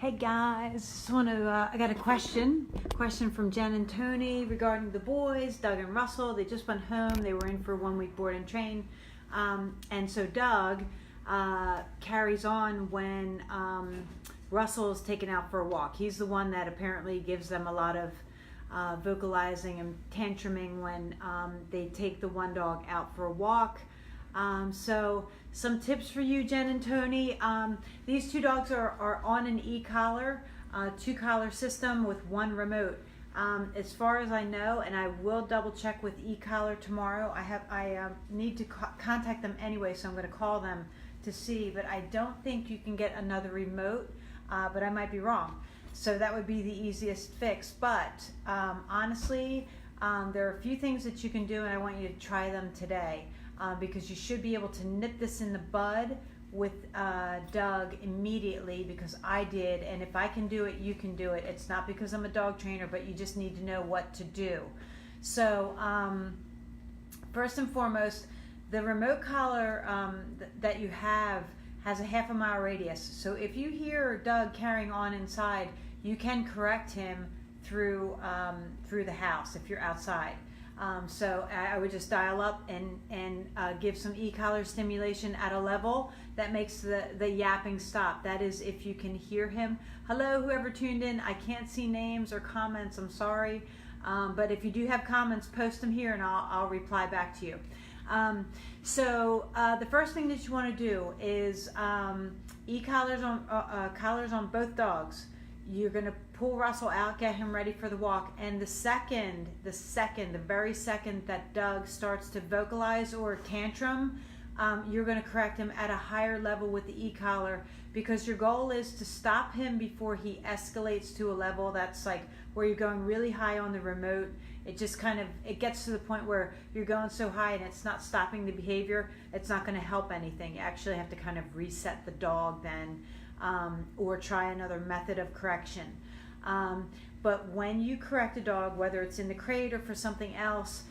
Hey guys, just want to, I got a question from Jen and Tony regarding the boys, Doug and Russell. They just went home. They were in for 1 week board and train. And so Doug carries on when Russell is taken out for a walk. He's the one that apparently gives them a lot of vocalizing and tantruming when they take the one dog out for a walk. So some tips for you, Jen and Tony. These two dogs are on an Ecollar, 2-collar system with 1 remote. As far as I know, and I will double check with Ecollar tomorrow. I need to contact them anyway, so I'm going to call them to see. But I don't think you can get another remote, but I might be wrong. So that would be the easiest fix. But honestly, there are a few things that you can do, and I want you to try them today. Because you should be able to nip this in the bud with Doug immediately, because I did, and if I can do it, you can do it. It's not because I'm a dog trainer, but you just need to know what to do. So first and foremost, the remote collar that you have has a ½ mile radius. So if you hear Doug carrying on inside, you can correct him through the house if you're outside. So I would just dial up and give some e-collar stimulation at a level that makes the yapping stop. That is if you can hear him. Hello, whoever tuned in. I can't see names or comments. I'm sorry. But if you do have comments, post them here and I'll reply back to you. So the first thing that you want to do is e-collars collars on both dogs. You're going to pull Russell out, get him ready for the walk, and the very second that Doug starts to vocalize or tantrum, you're going to correct him at a higher level with the e-collar, because your goal is to stop him before he escalates to a level that's like where you're going really high on the remote. It just it gets to the point where you're going so high and it's not stopping the behavior. It's not going to help anything. You actually have to kind of reset the dog then. Or try another method of correction. But when you correct a dog, whether it's in the crate or for something else,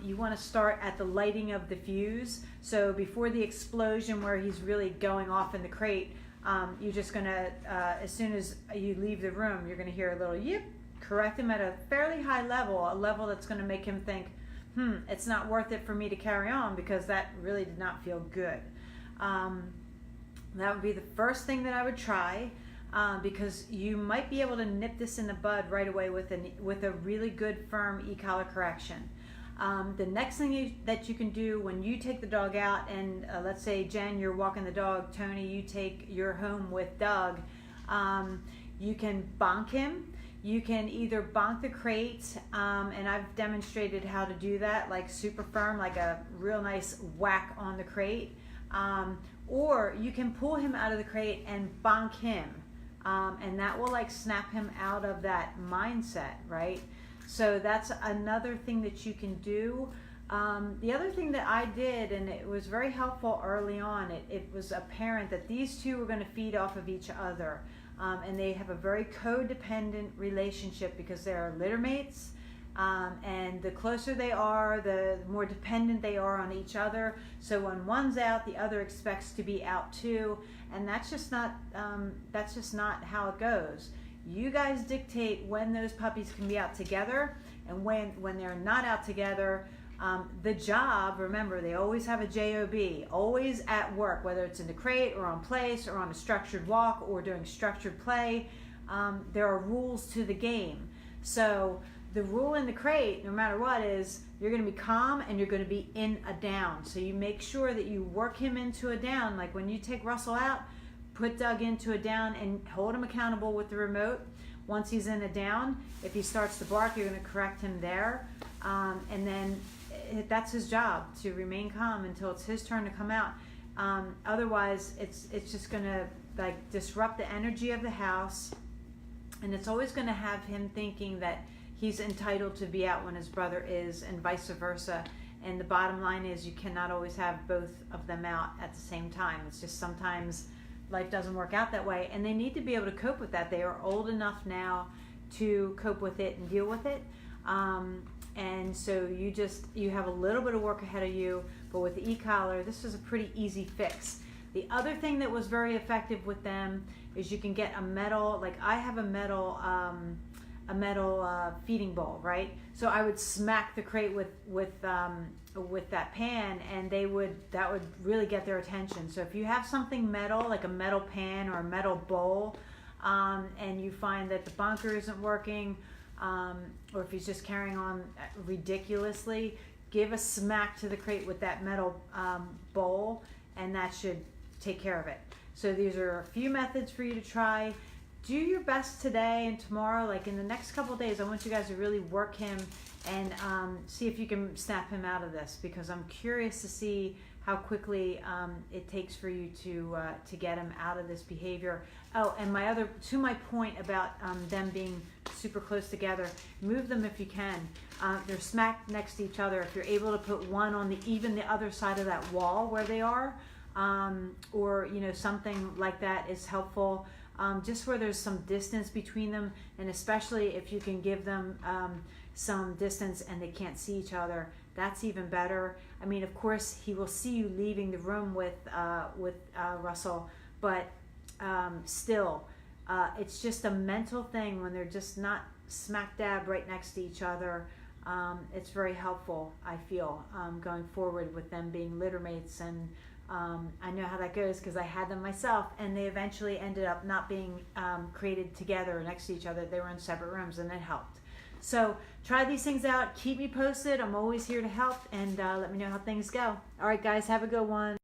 you want to start at the lighting of the fuse. So before the explosion where he's really going off in the crate, you're just going to, as soon as you leave the room, you're going to hear a little yip, correct him at a fairly high level, a level that's going to make him think, it's not worth it for me to carry on, because that really did not feel good. That would be the first thing that I would try, because you might be able to nip this in the bud right away with a really good firm e-collar correction. The next thing that you can do when you take the dog out, and let's say Jen, you're walking the dog, Tony, you're home with Doug, you can bonk him. You can either bonk the crate, and I've demonstrated how to do that, like super firm, like a real nice whack on the crate. Or you can pull him out of the crate and bonk him, and that will like snap him out of that mindset, right? So that's another thing that you can do. The other thing that I did, and it was very helpful early on, it was apparent that these two were going to feed off of each other, and they have a very codependent relationship because they're litter mates. And the closer they are, the more dependent they are on each other. So when one's out, the other expects to be out too, and that's just not how it goes. You guys dictate when those puppies can be out together, and when they're not out together. The job, remember, they always have a JOB, always at work, whether it's in the crate or on place or on a structured walk or doing structured play. There are rules to the game. So the rule in the crate, no matter what, is you're going to be calm and you're going to be in a down. So you make sure that you work him into a down. Like when you take Russell out, put Doug into a down and hold him accountable with the remote. Once he's in a down, if he starts to bark, you're going to correct him there. And then that's his job, to remain calm until it's his turn to come out. Otherwise, it's just going to like disrupt the energy of the house. And it's always going to have him thinking that he's entitled to be out when his brother is, and vice versa. And the bottom line is you cannot always have both of them out at the same time. It's just sometimes life doesn't work out that way, and they need to be able to cope with that. They are old enough now to cope with it and deal with it. And so you have a little bit of work ahead of you, but with the e-collar, this is a pretty easy fix. The other thing that was very effective with them is you can get a metal, like I have a metal feeding bowl, right? So I would smack the crate with that pan, and that would really get their attention. So if you have something metal, like a metal pan or a metal bowl, and you find that the bunker isn't working, or if he's just carrying on ridiculously, give a smack to the crate with that metal bowl, and that should take care of it. So these are a few methods for you to try. Do your best today and tomorrow, like in the next couple of days. I want you guys to really work him and see if you can snap him out of this, because I'm curious to see how quickly it takes for you to get him out of this behavior. Oh, and to my point about them being super close together, move them if you can. They're smack next to each other. If you're able to put one on even the other side of that wall where they are, or something like that is helpful. Just where there's some distance between them, and especially if you can give them some distance and they can't see each other, that's even better. I mean, of course, he will see you leaving the room with Russell, but still, it's just a mental thing when they're just not smack dab right next to each other. It's very helpful, I feel, going forward with them being litter mates. And I know how that goes because I had them myself, and they eventually ended up not being created together next to each other. They were in separate rooms, and it helped. So try these things out. Keep me posted. I'm always here to help, and let me know how things go. All right, guys, have a good one.